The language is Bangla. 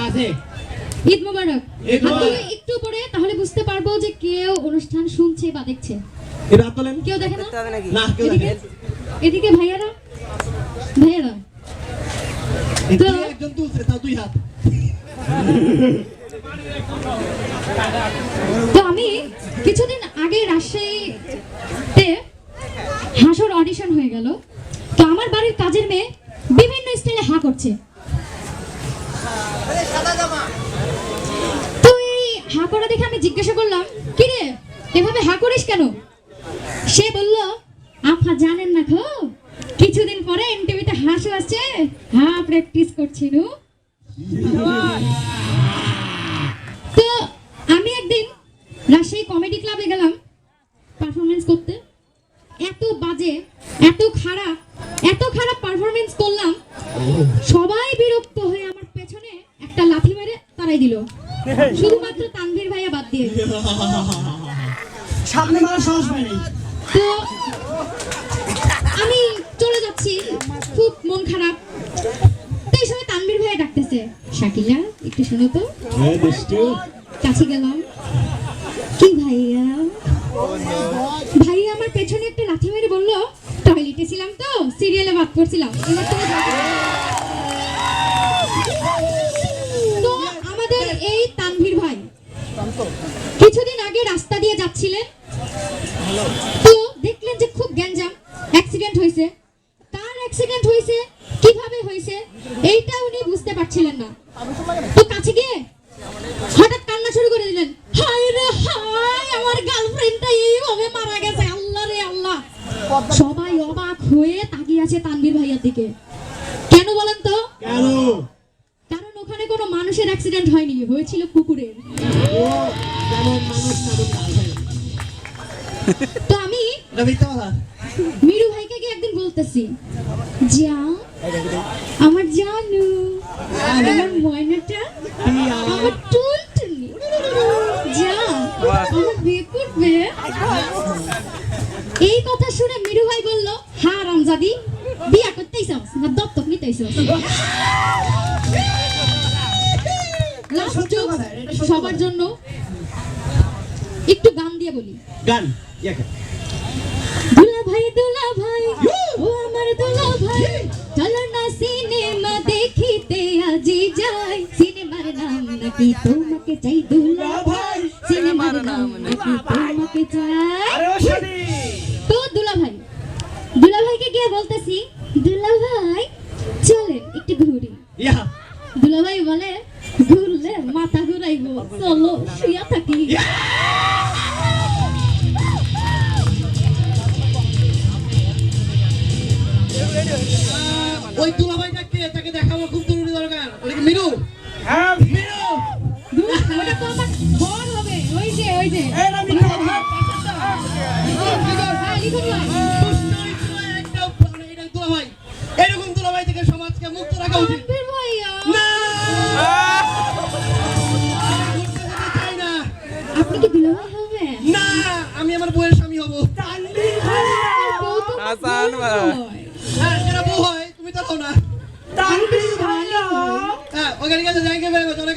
আছে। ঈদ মোবারক। একটু পরে তাহলে বুঝতে পারবো যে কেউ অনুষ্ঠান শুনছে বা দেখছে। এটা হাত তোলেন। কেউ দেখে না? না, কেউ দেখে না। এদিকে ভাইয়ারা তো একজন তুলছে, তাও দুই হাত। তো আমি কিছুদিন আগে রাজশাহীতে হাসর অডিশন হয়ে গেল। তো আমার বাড়ির কাজের মেয়ে বিভিন্ন স্টাইলে হা করছে। তো এই হা করা দেখে আমি জিজ্ঞাসা করলাম, কি রে এভাবে হা করিস কেন? সে বলল, আপা জানেন না খো, কিছুদিন পরে এনটিভিতে হাসু আছে, হা প্র্যাকটিস করছি নু। তো আমি একদিন রাজশাহী কমেডি ক্লাবে গেলাম পারফরমেন্স করতে। এত বাজে, এত খারাপ পারফরমেন্স করলাম, সবাই বিরক্ত হয়ে আমার পেছনে একটা লাথি মেরে তাড়াই দিল, শুধুমাত্র তানভীর ভাইয়া বাদ দিয়ে। সামনে মারা সাহস পাই নাই। তো আমি চলে যাচ্ছি, খুব মন খারাপ। তো এই সময় তানভীর ভাইয়া ডাকতেছে, শাকিলা একটু শোনো তো। কাছে গেলাম, কি ভাইয়া? ভাইয়া আমার পেছনে একটা লাথি মেরে বলল, টয়লেটে ছিলাম তো, সিরিয়ালে বাদ পড়ছিলাম। এবার তুমি তো আমাদের এই তানভীর ভাই কিছুদিন আগে রাস্তা দিয়ে যাচ্ছিলেন, তো দেখলেন যে খুব গ্যাঞ্জাম, অ্যাক্সিডেন্ট হয়েছে। কার অ্যাক্সিডেন্ট হয়েছে, কিভাবে হয়েছে, এইটা উনি বুঝতে পারছিলেন না। তো কাছে গিয়ে হঠাৎ কান্না শুরু করে দিলেন, হায় রে হায়, আমার গার্লফ্রেন্ডটা এইভাবে মারা গেছে, আল্লাহ রে আল্লাহ। সবাই অবাক হয়ে তাকিয়ে আছে তানভীর ভাইয়ার দিকে। কেন বলেন তো? কেন? কারণ ওখানে কোনো মানুষের অ্যাক্সিডেন্ট হয়নি, হয়েছিল কুকুরের। তো আমি মিরু ভাইকে গিয়ে একদিন বলতেছি, যা আমার জানু, আমার ময়নাটা, আমার টুনটুনি, যা আমার বিয়ে করবে। এই কথা শুনে মিরু ভাই বলল, হ্যাঁ রামজাদি, বিয়ে করতেই চাস না দত্তক নিতেই চাস? সবার জন্য একটু গান দিয়ে বলি। গান দুলা ভাই ও আমার দুলা ভাই, চলো না সিনেমা দেখিতে আজি যাই। সিনেমার নাম নাকি তোমাকে চাই দুলা ভাই, সিনেমার নাম নাকি তোমাকে চাই। তো দুলা ভাইকে গিয়ে বলতেছি, দুলা ভাই চলেন একটু ঘুরি। দুলা ভাই বলে, ঘুরলে মাথা ঘুরাইবো, চলো শুয়া থাকি। ওই দুলাভাইটা কে, তাকে দেখাবো, খুব জরুরি দরকার। ওই মিরু। হ্যাঁ মিরু। ওটা তো আমার বর হবে, ওই যে এরা মিরু। হ্যাঁ লিখুন ভাই। দুলাভাই, এরকম দুলাভাই থেকে সমাজকে মুক্ত রাখা উচিত। তানভীর ভাইয়া, না, আপনি কি দুলাভাই হবেন? না, আমি আমার বউয়ের স্বামী হব। তানভীর ভাইয়া, হাসান ভাই, হ্যাঁ এরা বউ হয়, তুমি তো হও না। তানভীর ভাইয়া, হ্যাঁ ওখানে গেছে, জায়গায় বেরোবে, অনেক